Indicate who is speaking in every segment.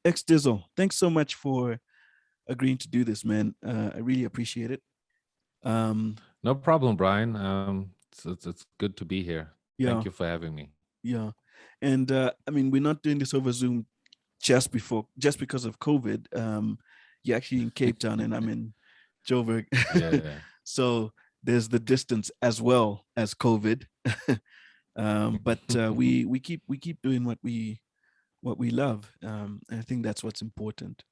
Speaker 1: XDizzle, thanks so much for agreeing to do this, man. I really appreciate it. Um,
Speaker 2: No problem, Brian. It's good to be here. Thank
Speaker 1: yeah,
Speaker 2: you for having me.
Speaker 1: yeah. And I mean, we're not doing this over Zoom just because of COVID. You're actually in Cape Town and I'm in Joburg.
Speaker 2: Yeah.
Speaker 1: So there's the distance as well as COVID. But we keep doing what we love. And I think that's what's important.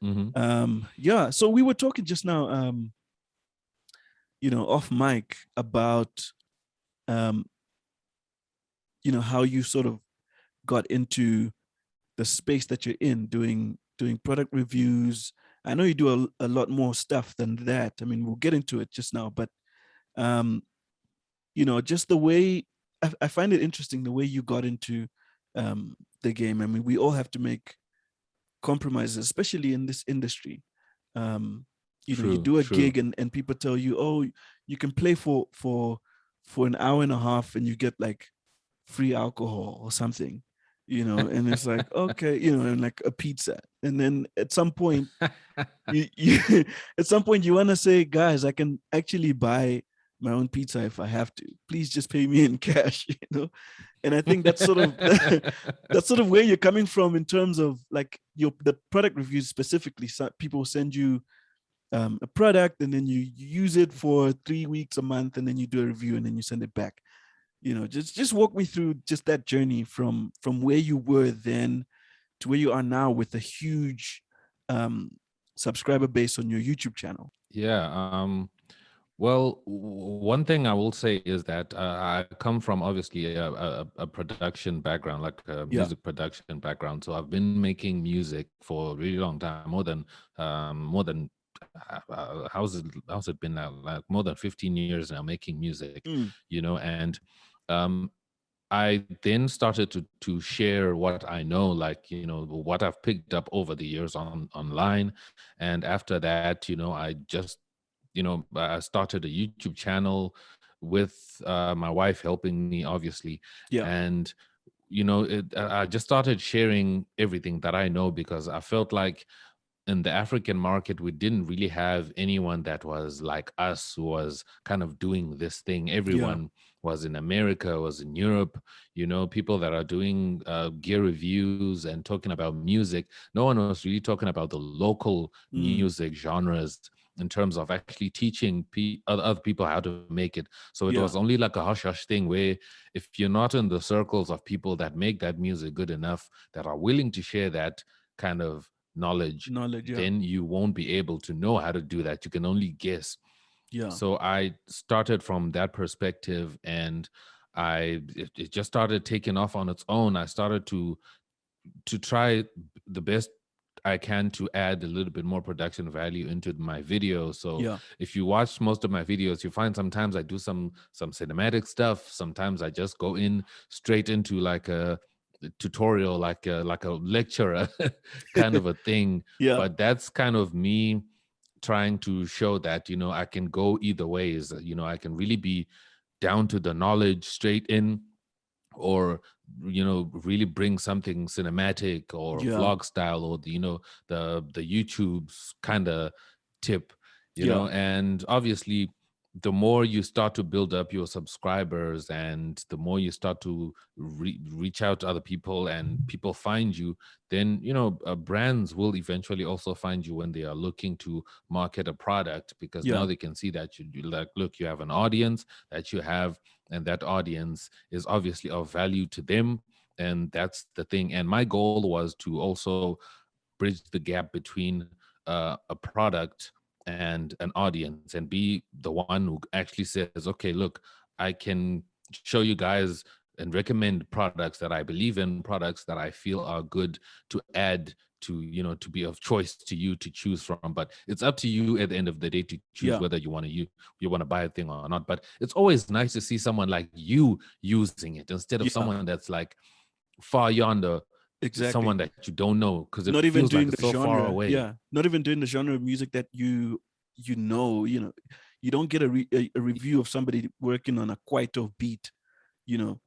Speaker 2: Hmm.
Speaker 1: Yeah. So we were talking just now, off mic about um, how you sort of got into the space that you're in, doing product reviews. I know you do a lot more stuff than that. I mean, we'll get into it just now, but um, just the way I find it interesting the way you got into the game. I mean, we all have to make compromises, especially in this industry. Um, you
Speaker 2: True,
Speaker 1: do a
Speaker 2: true.
Speaker 1: gig and people tell you, oh, you can play for an hour and a half and you get like free alcohol or something, and it's like, okay, and like a pizza. And then at some point you at some point you want to say, guys, I can actually buy my own pizza if I have to. Please just pay me in cash, And I think that's sort of that's sort of where you're coming from in terms of like the product reviews specifically. So people send you a product and then you use it for 3 weeks, a month, and then you do a review and then you send it back. Just walk me through just that journey from where you were then to where you are now with a huge um, subscriber base on your YouTube channel.
Speaker 2: Yeah. Well, one thing I will say is that I come from obviously a production background, like a
Speaker 1: Yeah.
Speaker 2: music production background. So I've been making music for a really long time, more than how's it been now? Like more than 15 years now making music,
Speaker 1: Mm,
Speaker 2: and um, I then started to share what I know, like what I've picked up over the years online, and after that, I just I started a YouTube channel with my wife helping me, obviously,
Speaker 1: yeah.
Speaker 2: and I just started sharing everything that I know because I felt like in the African market, we didn't really have anyone that was like us who was kind of doing this thing.
Speaker 1: Yeah.
Speaker 2: Everyone was in America, was in Europe, people that are doing gear reviews and talking about music. No one was really talking about the local
Speaker 1: Mm,
Speaker 2: music genres in terms of actually teaching other people how to make it. So it was
Speaker 1: yeah.
Speaker 2: only like a hush hush thing where if you're not in the circles of people that make that music good enough, that are willing to share that kind of knowledge,
Speaker 1: Knowledge. Yeah.
Speaker 2: then you won't be able to know how to do that. You can only guess.
Speaker 1: Yeah.
Speaker 2: So I started from that perspective, and it just started taking off on its own. I started to try the best I can to add a little bit more production value into my videos. So
Speaker 1: Yeah.
Speaker 2: if you watch most of my videos, you find sometimes I do some cinematic stuff. Sometimes I just go in straight into like a tutorial, like a lecturer kind of a thing.
Speaker 1: Yeah.
Speaker 2: But that's kind of me trying to show that I can go either ways. I can really be down to the knowledge straight in, or really bring something cinematic or
Speaker 1: Yeah.
Speaker 2: vlog style, or the YouTube's kind of tip,
Speaker 1: Yeah.
Speaker 2: and obviously the more you start to build up your subscribers and the more you start to reach out to other people and people find you, then brands will eventually also find you when they are looking to market a product, because now
Speaker 1: Yeah.
Speaker 2: they can see that you like, look, you have an audience that you have, and that audience is obviously of value to them, and that's the thing. And my goal was to also bridge the gap between a product and an audience, and be the one who actually says, okay, look, I can show you guys and recommend products that I believe in, products that I feel are good to add to to be of choice to you to choose from. But it's up to you at the end of the day to choose
Speaker 1: Yeah.
Speaker 2: whether you want to buy a thing or not. But it's always nice to see someone like you using it instead of
Speaker 1: Yeah.
Speaker 2: someone that's like far yonder, someone
Speaker 1: Exactly.
Speaker 2: that you don't know, because it
Speaker 1: Not
Speaker 2: feels
Speaker 1: even
Speaker 2: like
Speaker 1: doing
Speaker 2: it's
Speaker 1: the
Speaker 2: so far
Speaker 1: genre.
Speaker 2: away.
Speaker 1: Yeah. Not even doing the genre of music that you don't get a review of somebody working on a Kwaito beat, you know,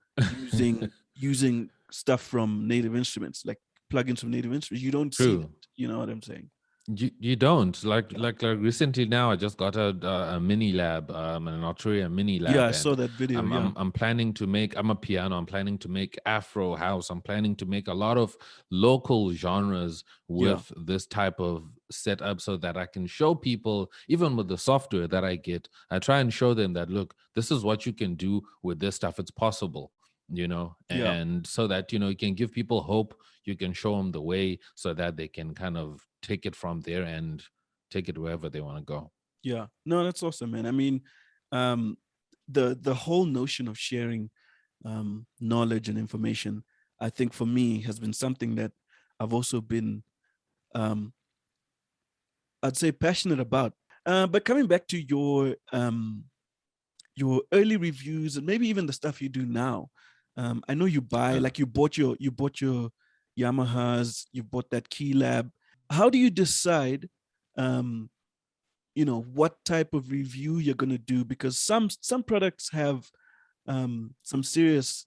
Speaker 1: using stuff from native instruments. Like plugins from native instruments. You don't see that.
Speaker 2: True.
Speaker 1: You know what I'm saying?
Speaker 2: You don't
Speaker 1: Yeah.
Speaker 2: like recently now I just got a mini lab an Arturia mini
Speaker 1: Yeah,
Speaker 2: lab,
Speaker 1: I saw
Speaker 2: and
Speaker 1: that video.
Speaker 2: I'm
Speaker 1: Yeah.
Speaker 2: I'm I'm planning to make, I'm a piano, I'm planning to make Afro house, I'm planning to make a lot of local genres
Speaker 1: Yeah.
Speaker 2: with this type of setup, so that I can show people, even with the software that I get, I try and show them that, look, this is what you can do with this stuff, it's possible,
Speaker 1: Yeah.
Speaker 2: and so that you can give people hope, you can show them the way, so that they can kind of take it from there and take it wherever they want to go.
Speaker 1: Yeah. No, that's awesome, man. I mean, um, the whole notion of sharing knowledge and information, I think for me has been something that I've also been, um, I'd say, passionate about. But coming back to your early reviews and maybe even the stuff you do now, I know you buy,
Speaker 2: Uh,
Speaker 1: like you bought your Yamahas, you bought that Key Lab. How do you decide, um, what type of review you're going to do? Because some products have some serious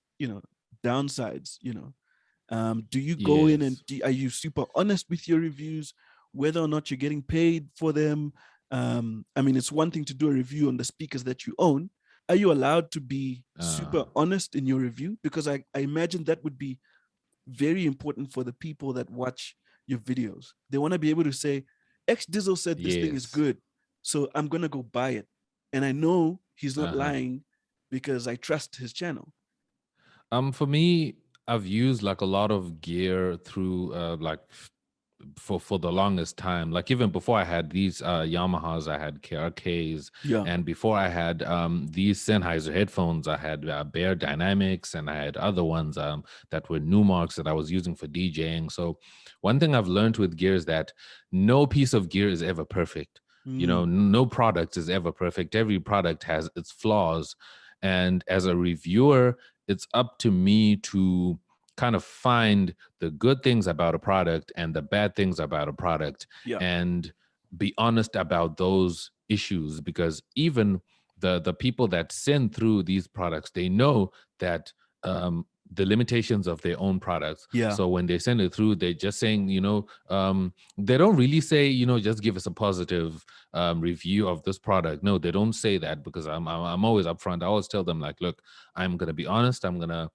Speaker 1: downsides. Do you go in and
Speaker 2: yes.
Speaker 1: are you super honest with your reviews, whether or not you're getting paid for them? I mean, it's one thing to do a review on the speakers that you own. Are you allowed to be
Speaker 2: Uh,
Speaker 1: super honest in your review? Because I imagine that would be very important for the people that watch your videos. They want to be able to say, XDizzle said this thing is
Speaker 2: yes.
Speaker 1: good, so I'm gonna go buy it, and I know he's not
Speaker 2: Uh-huh.
Speaker 1: lying because I trust his channel.
Speaker 2: For me, I've used like a lot of gear through for the longest time. Like even before I had these Yamahas, I had KRKs,
Speaker 1: Yeah.
Speaker 2: and before I had these Sennheiser headphones, I had Bear Dynamics, and I had other ones that were Numarks that I was using for DJing. So one thing I've learned with gear is that no piece of gear is ever perfect.
Speaker 1: Mm,
Speaker 2: No product is ever perfect. Every product has its flaws, and as a reviewer, it's up to me to kind of find the good things about a product and the bad things about a product,
Speaker 1: yeah.
Speaker 2: and be honest about those issues, because even the people that send through these products, they know that the limitations of their own products.
Speaker 1: Yeah.
Speaker 2: So when they send it through, they're just saying, they don't really say, just give us a positive review of this product. No, they don't say that, because I'm always upfront. I always tell them, like, look, I'm going to be honest, I'm going to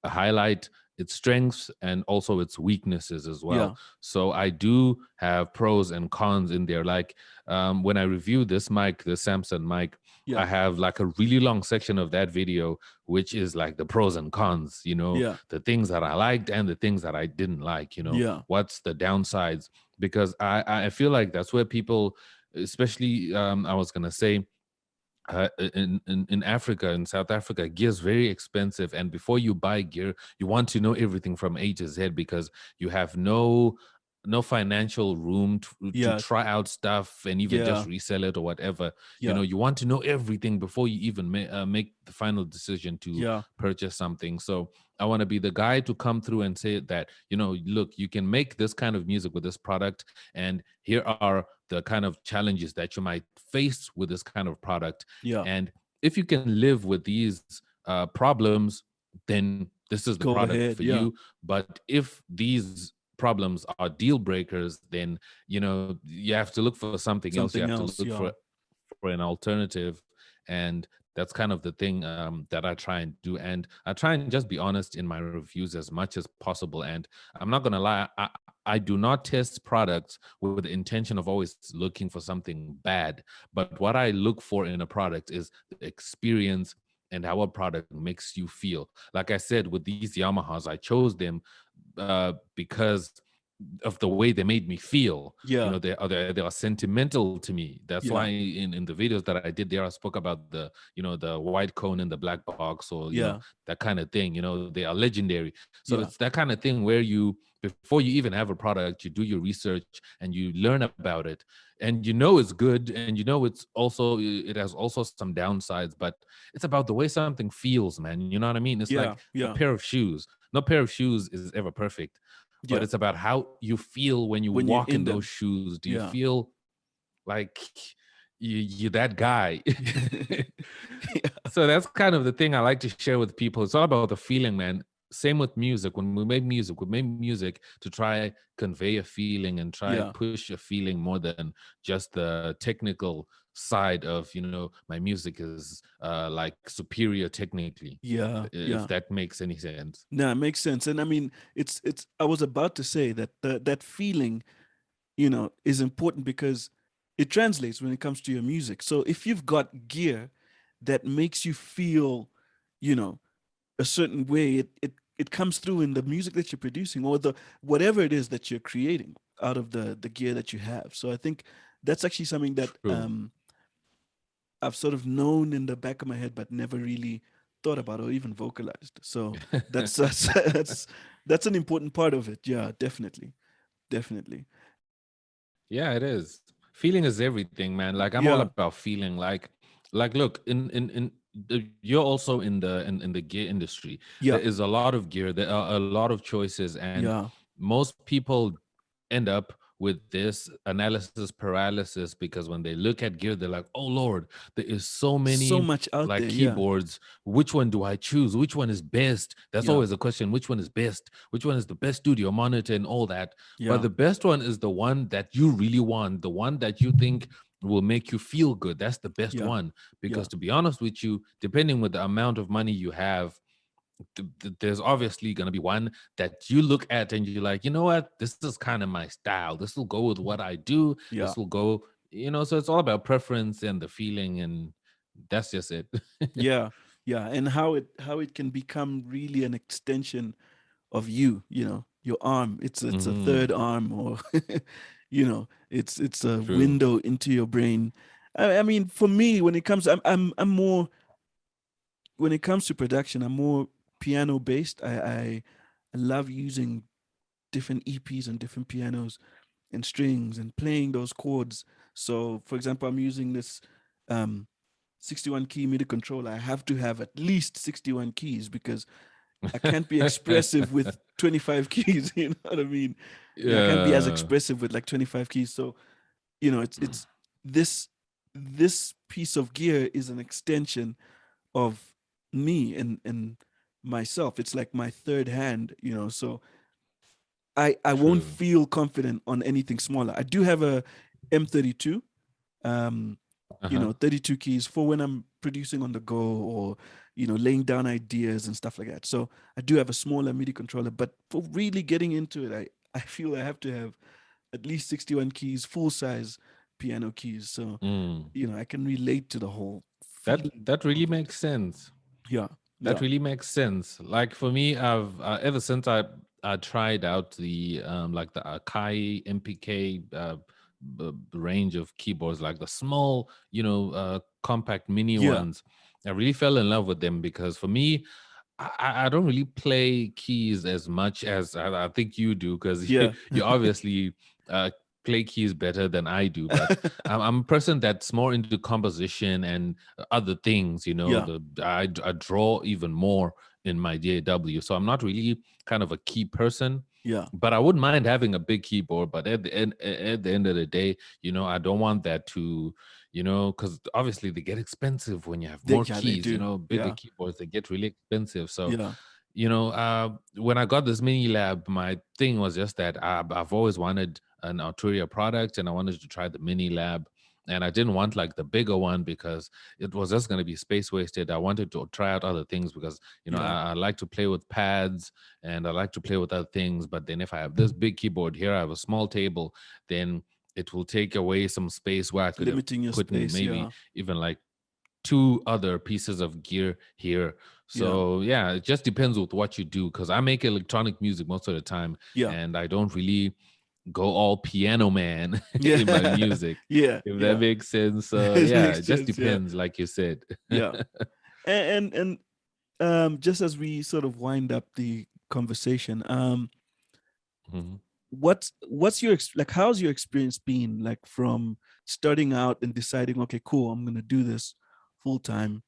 Speaker 2: highlight its strengths and also its weaknesses as
Speaker 1: Yeah.
Speaker 2: well. So I do have pros and cons in there. Like when I review this mic, the Samsung mic, I
Speaker 1: Yeah.
Speaker 2: have like a really long section of that video, which is like the pros and cons,
Speaker 1: Yeah.
Speaker 2: the things that I liked and the things that I didn't like,
Speaker 1: Yeah.
Speaker 2: what's the downsides, because I feel like that's where people, especially I was going to say, in Africa, in South Africa, gear is very expensive, and before you buy gear, you want to know everything from A to Z, because you have no financial room to
Speaker 1: Yeah.
Speaker 2: try out stuff and even just
Speaker 1: Yeah.
Speaker 2: resell it or whatever.
Speaker 1: Yeah.
Speaker 2: You want to know everything before you even make the final decision to
Speaker 1: Yeah.
Speaker 2: purchase something. So I want to be the guy to come through and say that, look, you can make this kind of music with this product, and here are the kind of challenges that you might face with this kind of product.
Speaker 1: Yeah.
Speaker 2: And if you can live with these problems, then this is the
Speaker 1: Go
Speaker 2: product for
Speaker 1: ahead. Yeah.
Speaker 2: you. But if these problems are deal breakers, then you have to look for something else. You
Speaker 1: Something
Speaker 2: have to
Speaker 1: else.
Speaker 2: look
Speaker 1: Yeah.
Speaker 2: for an alternative. And that's kind of the thing that I try and do. And I try and just be honest in my reviews as much as possible. And I'm not going to lie, I do not test products with the intention of always looking for something bad. But what I look for in a product is the experience and how a product makes you feel. Like I said, with these Yamahas, I chose them because of the way they made me feel.
Speaker 1: Yeah.
Speaker 2: They are sentimental to me. That's why
Speaker 1: Yeah.
Speaker 2: in the videos that I did there, I spoke about the white cone and the black box, or
Speaker 1: Yeah.
Speaker 2: that kind of thing. They are legendary. So
Speaker 1: Yeah.
Speaker 2: it's that kind of thing where you, before you even have a product, you do your research and you learn about it, and it's good, and it has also some downsides, but it's about the way something feels, man. You know what I mean? It's
Speaker 1: Yeah.
Speaker 2: like a
Speaker 1: Yeah.
Speaker 2: pair of shoes. No pair of shoes is ever perfect, but
Speaker 1: Yeah.
Speaker 2: it's about how you feel when you
Speaker 1: When you're
Speaker 2: walk in
Speaker 1: in
Speaker 2: those
Speaker 1: them.
Speaker 2: shoes. Do you
Speaker 1: Yeah.
Speaker 2: feel like you're that guy?
Speaker 1: Yeah.
Speaker 2: So that's kind of the thing I like to share with people. It's all about the feeling, man. same with music. When we make music to try convey a feeling and try
Speaker 1: Yeah.
Speaker 2: push a feeling more than just the technical side of, my music is like superior technically,
Speaker 1: Yeah.
Speaker 2: if
Speaker 1: Yeah.
Speaker 2: that makes any sense.
Speaker 1: No, it makes sense. And I mean, it's I was about to say that that feeling, is important because it translates when it comes to your music. So if you've got gear that makes you feel, you know, a certain way, it comes through in the music that you're producing or the whatever it is that you're creating out of the gear that you have. So I think that's actually something that
Speaker 2: True.
Speaker 1: I've sort of known in the back of my head, but never really thought about or even vocalized. So that's that's an important part of it. Yeah, definitely, definitely.
Speaker 2: Yeah, it is. Feeling is everything, man. Like I'm all
Speaker 1: Yeah,
Speaker 2: about feeling. Like look, you're also in the gear industry. There
Speaker 1: yeah,
Speaker 2: is a lot of gear. There are a lot of choices, and
Speaker 1: yeah.
Speaker 2: most people end up with this analysis paralysis because when they look at gear, they're like, "Oh Lord, there is so
Speaker 1: So
Speaker 2: many
Speaker 1: much out
Speaker 2: like
Speaker 1: there. Yeah,
Speaker 2: keyboards. Which one do I choose? Which one is best?" That's
Speaker 1: yeah,
Speaker 2: always a question. Which one is best? Which one is the best studio monitor and all that? But
Speaker 1: yeah,
Speaker 2: the best one is the one that you really want, the one that you think will make you feel good. That's the best
Speaker 1: yeah,
Speaker 2: one.
Speaker 1: yeah,
Speaker 2: Because to be honest with you, depending with the amount of money you have, there's obviously going to be one that you look at and you're like, you know what? This is kind of my style. This will go with what I do.
Speaker 1: yeah,
Speaker 2: This will go, so it's all about preference and the feeling. And that's just it.
Speaker 1: yeah, yeah. And how it can become really an extension of you. Your arm. It's a third
Speaker 2: Hmm.
Speaker 1: arm, or it's a
Speaker 2: True.
Speaker 1: window into your brain. I mean, for me, when it comes, I'm more when it comes to production, I'm more piano based. I love using different EPs and different pianos and strings and playing those chords. So, for example, I'm using this um, 61 key MIDI controller. I have to have at least 61 keys because I can't be expressive with 25 keys. You know what I mean? Yeah, I can't be as
Speaker 2: Yeah.
Speaker 1: expressive with like 25 keys. So, it's this this piece of gear is an extension of me and myself. It's like my third hand. So I won't
Speaker 2: True.
Speaker 1: feel confident on anything smaller. I do have a M32, um,
Speaker 2: Uh-huh.
Speaker 1: 32 keys for when I'm producing on the go or laying down ideas and stuff like that. So I do have a smaller MIDI controller, but for really getting into it, I feel I have to have at least 61 keys, full size piano keys. So
Speaker 2: Mm.
Speaker 1: I can relate to the whole feeling
Speaker 2: That really
Speaker 1: of it.
Speaker 2: makes sense.
Speaker 1: Yeah,
Speaker 2: That
Speaker 1: yeah,
Speaker 2: really makes sense. Like for me, I've ever since I tried out the like the Akai MPK range of keyboards, like the small, compact mini
Speaker 1: yeah,
Speaker 2: ones. I really fell in love with them because for me, I don't really play keys as much as I think you do because
Speaker 1: yeah,
Speaker 2: you obviously uh, play keys better than I do. But I'm a person that's more into composition and other things.
Speaker 1: yeah,
Speaker 2: I draw even more in my DAW, so I'm not really kind of a key person.
Speaker 1: yeah.
Speaker 2: But I wouldn't mind having a big keyboard. But at the end of the day, I don't want that to because obviously they get expensive when you have more
Speaker 1: Yeah, they
Speaker 2: keys,
Speaker 1: do.
Speaker 2: bigger
Speaker 1: Yeah,
Speaker 2: keyboards, they get really expensive. So,
Speaker 1: yeah,
Speaker 2: when I got this mini lab, my thing was just that I've always wanted an Arturia product and I wanted to try the mini lab. And I didn't want like the bigger one because it was just going to be space wasted. I wanted to try out other things because,
Speaker 1: yeah.
Speaker 2: I like to play with pads and I like to play with other things. But then if I have this big keyboard here, I have a small table, then it will take away some space where I could have
Speaker 1: Limiting your
Speaker 2: put in
Speaker 1: space.
Speaker 2: maybe
Speaker 1: Yeah,
Speaker 2: even like two other pieces of gear here.
Speaker 1: yeah,
Speaker 2: So yeah, it just depends with what you do because I make electronic music most of the time
Speaker 1: yeah,
Speaker 2: and I don't really go all piano man in my
Speaker 1: yeah,
Speaker 2: music,
Speaker 1: yeah,
Speaker 2: if that
Speaker 1: yeah.
Speaker 2: makes sense. So
Speaker 1: It
Speaker 2: yeah,
Speaker 1: makes
Speaker 2: it just
Speaker 1: sense. Yeah,
Speaker 2: depends, like you said.
Speaker 1: yeah. And just as we sort of wind up the conversation,
Speaker 2: Mhm.
Speaker 1: what's your like? How's your experience been like from starting out and deciding, okay, cool, I'm gonna do this full time.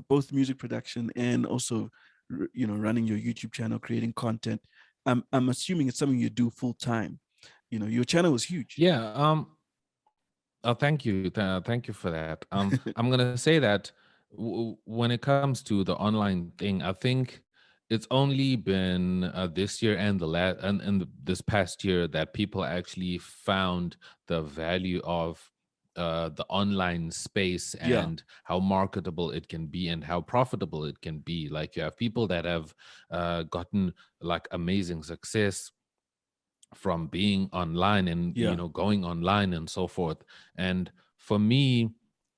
Speaker 1: Both music production and also, running your YouTube channel, creating content. I'm assuming it's something you do full time. Your channel is huge.
Speaker 2: Yeah. Thank you. Thank you for that. I'm gonna say that when it comes to the online thing, I think It's only been this year and this past year that people actually found the value of the online space
Speaker 1: Yeah,
Speaker 2: and how marketable it can be and how profitable it can be. Like you have people that have gotten like amazing success from being online and
Speaker 1: yeah,
Speaker 2: going online and so forth. And for me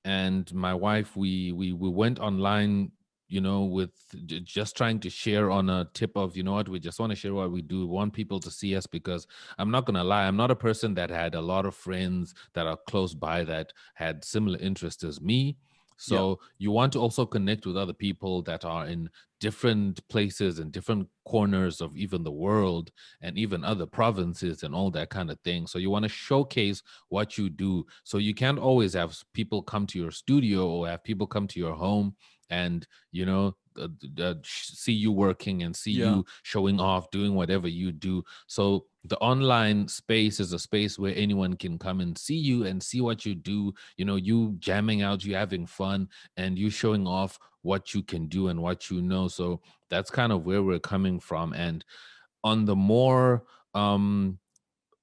Speaker 2: and my wife, we went online, with just trying to share on a tip of, what, we just want to share what we do. We want people to see us, because I'm not going to lie, I'm not a person that had a lot of friends that are close by that had similar interests as me.
Speaker 1: yeah,
Speaker 2: So you want to also connect with other people that are in different places and different corners of even the world and even other provinces and all that kind of thing. So you want to showcase what you do. So you can't always have people come to your studio or have people come to your home and, see you working and see
Speaker 1: yeah,
Speaker 2: you showing off, doing whatever you do. So the online space is a space where anyone can come and see you and see what you do, you jamming out, you having fun, and you showing off what you can do and what you know. So that's kind of where we're coming from. And on the more um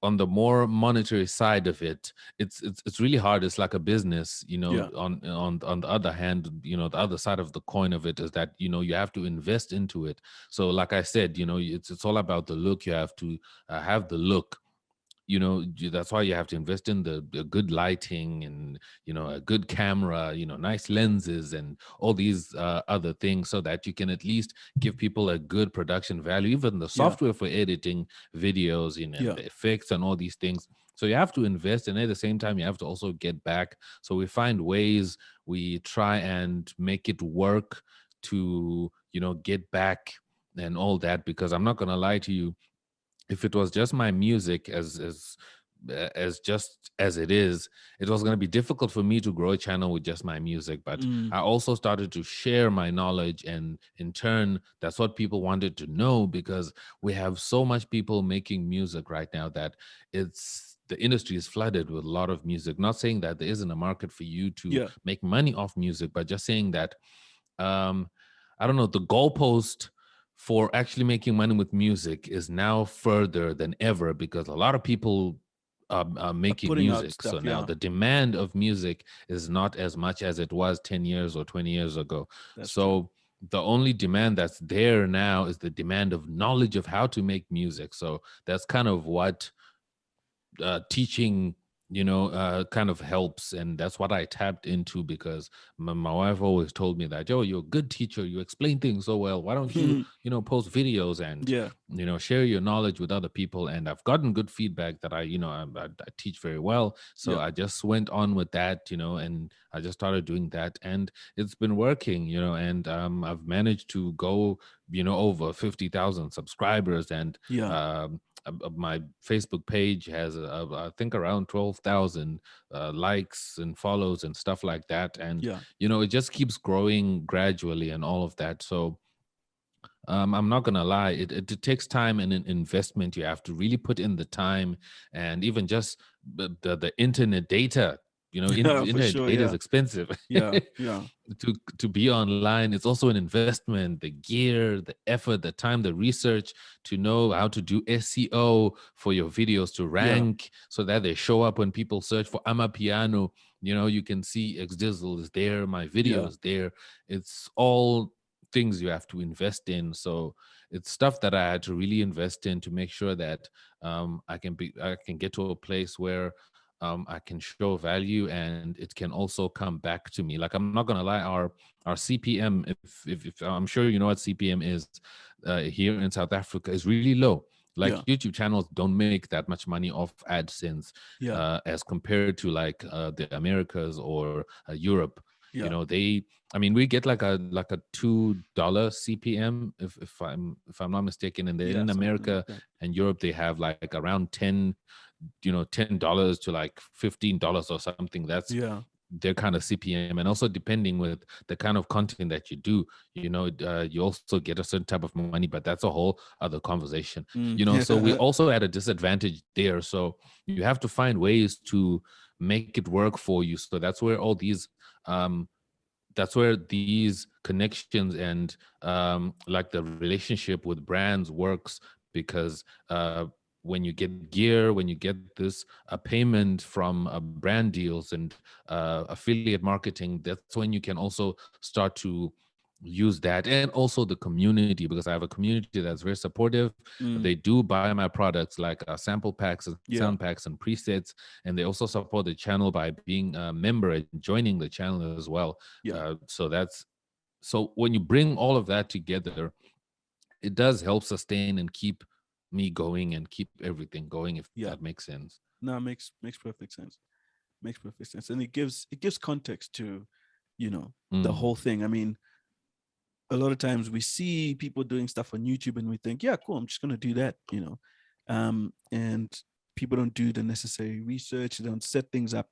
Speaker 2: monetary side of it, it's really hard. It's like a business,
Speaker 1: yeah,
Speaker 2: on the other hand, the other side of the coin of it is that, you have to invest into it. So like I said, it's all about the look. You have to have the look. That's why you have to invest in the good lighting and a good camera, nice lenses and all these other things, so that you can at least give people a good production value, even the
Speaker 1: yeah,
Speaker 2: software for editing videos, and
Speaker 1: yeah,
Speaker 2: the effects and all these things. So you have to invest, and at the same time you have to also get back. So we find ways, we try and make it work to get back and all that, because I'm not going to lie to you, if it was just my music as just as it is, it was going to be difficult for me to grow a channel with just my music. But
Speaker 1: mm,
Speaker 2: I also started to share my knowledge, and in turn, that's what people wanted to know, because we have so much people making music right now that the industry is flooded with a lot of music. Not saying that there isn't a market for you to
Speaker 1: yeah,
Speaker 2: make money off music, but just saying that um I don't know, the goalpost for actually making money with music is now further than ever, because a lot of people are making
Speaker 1: putting out
Speaker 2: music. So
Speaker 1: stuff.
Speaker 2: now
Speaker 1: Yeah,
Speaker 2: the demand of music is not as much as it was 10 years or 20 years ago.
Speaker 1: that's true.
Speaker 2: So the only demand that's there now is the demand of knowledge of how to make music. So that's kind of what teaching kind of helps, and that's what I tapped into, because my wife always told me that, "Joe, you're a good teacher, you explain things so well, why don't you post videos and
Speaker 1: Yeah,
Speaker 2: share your knowledge with other people?" And I've gotten good feedback that I teach very well, so
Speaker 1: yeah,
Speaker 2: I just went on with that, and I just started doing that, and it's been working, and I've managed to go over 50,000 subscribers, and
Speaker 1: yeah,
Speaker 2: my Facebook page has, I think, around 12,000 likes and follows and stuff like that. And,
Speaker 1: yeah,
Speaker 2: it just keeps growing gradually and all of that. So I'm not gonna lie, it takes time and an investment. You have to really put in the time, and even just the internet data.
Speaker 1: yeah, for
Speaker 2: Internet
Speaker 1: sure.
Speaker 2: data is
Speaker 1: Yeah,
Speaker 2: expensive.
Speaker 1: yeah, yeah,
Speaker 2: To be online, it's also an investment. The gear, the effort, the time, the research to know how to do SEO for your videos to
Speaker 1: yeah,
Speaker 2: rank so that they show up when people search for Amapiano. You can see XDizzle is there, my video
Speaker 1: yeah,
Speaker 2: is there. It's all things you have to invest in. So it's stuff that I had to really invest in to make sure that I can get to a place where I can show value and it can also come back to me. Like, I'm not gonna lie, our CPM, if I'm sure you know what CPM is here in South Africa, is really low. Like,
Speaker 1: yeah,
Speaker 2: YouTube channels don't make that much money off AdSense
Speaker 1: yeah,
Speaker 2: as compared to like the Americas or Europe.
Speaker 1: yeah,
Speaker 2: I mean, we get like a $2 CPM, if I'm not mistaken, and then
Speaker 1: yeah,
Speaker 2: in
Speaker 1: something like
Speaker 2: America
Speaker 1: that.
Speaker 2: and Europe they have like around $10 to like $15 or something. That's
Speaker 1: Yeah,
Speaker 2: their kind of CPM. And also depending with the kind of content that you do, you also get a certain type of money, but that's a whole other conversation.
Speaker 1: mm,
Speaker 2: So we
Speaker 1: yeah,
Speaker 2: also at a disadvantage there. So you have to find ways to make it work for you. So that's where all these um that's where these connections and like the relationship with brands works, because when you get gear, when you get this a payment from brand deals and affiliate marketing, that's when you can also start to use that. And also the community, because I have a community that's very supportive.
Speaker 1: Mm.
Speaker 2: They do buy my products like sample packs and
Speaker 1: Yeah.
Speaker 2: sound packs and presets, and they also support the channel by being a member and joining the channel as well.
Speaker 1: Yeah.
Speaker 2: So when you bring all of that together, it does help sustain and keep me going and keep everything going, if
Speaker 1: Yeah.
Speaker 2: that makes sense.
Speaker 1: No, makes perfect sense. Makes perfect sense. And it gives context to, the whole
Speaker 2: Mm.
Speaker 1: thing. I mean, a lot of times we see people doing stuff on YouTube and we think, yeah, cool, I'm just gonna do that, and people don't do the necessary research. They don't set things up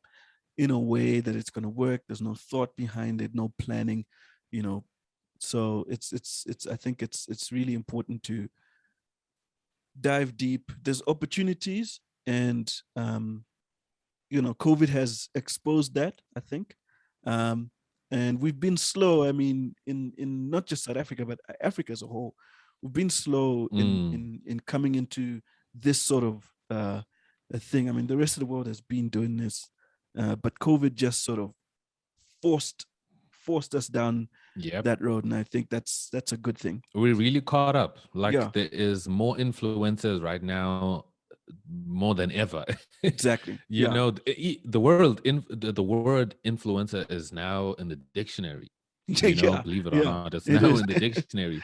Speaker 1: in a way that it's gonna work. There's no thought behind it, no planning, you know. So it's I think it's really important to dive deep. There's opportunities, and COVID has exposed that, I think. Um, and we've been slow. I mean, in not just South Africa, but Africa as a whole, we've been slow
Speaker 2: Mm.
Speaker 1: in coming into this sort of a thing. I mean, the rest of the world has been doing this, but COVID just sort of forced us down
Speaker 2: Yep.
Speaker 1: that road, and I think that's a good thing.
Speaker 2: We really caught up. Like,
Speaker 1: Yeah,
Speaker 2: there is more influencers right now, more than ever.
Speaker 1: exactly.
Speaker 2: You
Speaker 1: Yeah,
Speaker 2: know, the word influencer is now in the dictionary. You know,
Speaker 1: yeah,
Speaker 2: believe it or
Speaker 1: yeah.
Speaker 2: not, it's
Speaker 1: It
Speaker 2: now
Speaker 1: is.
Speaker 2: in the dictionary.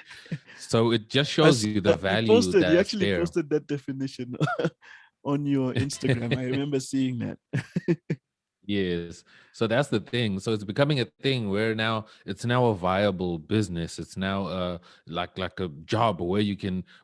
Speaker 2: So it just shows you the value
Speaker 1: You
Speaker 2: that's
Speaker 1: actually
Speaker 2: there.
Speaker 1: posted that definition on your Instagram. I remember seeing that.
Speaker 2: Yes. So that's the thing. So it's becoming a thing where now it's now a viable business. It's now like a job where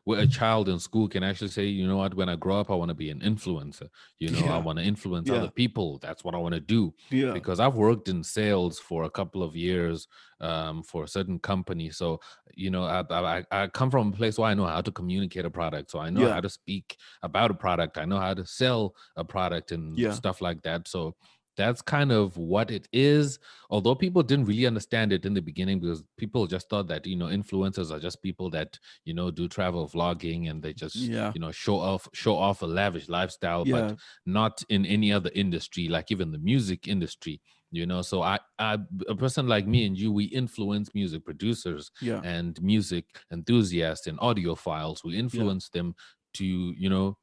Speaker 2: where a child in school can actually say, you know what, when I grow up, I want to be an influencer. You know, I
Speaker 1: Yeah,
Speaker 2: want to influence other
Speaker 1: yeah,
Speaker 2: people. That's what I want to do.
Speaker 1: yeah,
Speaker 2: Because I've worked in sales for a couple of years for a certain company. So, you know, I come from a place where I know how to communicate a product. So I know
Speaker 1: yeah,
Speaker 2: how to speak about a product. I know how to sell a product and
Speaker 1: yeah,
Speaker 2: stuff like that. So that's kind of what it is. Although people didn't really understand it in the beginning, because people just thought that, you know, influencers are just people that, you know, do travel vlogging and they just,
Speaker 1: yeah,
Speaker 2: you know, show off a lavish lifestyle, but
Speaker 1: yeah,
Speaker 2: not in any other industry, like even the music industry. You know, so I a person like me and you, we influence music producers
Speaker 1: yeah,
Speaker 2: and music enthusiasts and audiophiles. We
Speaker 1: yeah,
Speaker 2: influence them to, you know,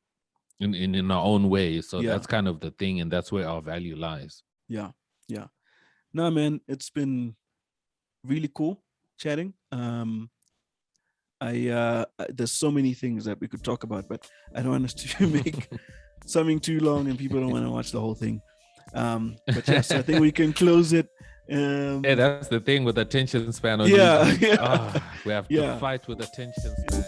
Speaker 2: in our own way. So
Speaker 1: yeah,
Speaker 2: that's kind of the thing, and that's where our value lies.
Speaker 1: yeah, yeah. No, man, it's been really cool chatting. There's so many things that we could talk about, but I don't want us to make something too long and people don't want to watch the whole thing. But yeah, so I think we can close it.
Speaker 2: Hey, that's the thing with attention span on
Speaker 1: Yeah,
Speaker 2: YouTube.
Speaker 1: yeah,
Speaker 2: We have to
Speaker 1: yeah.
Speaker 2: fight with attention span.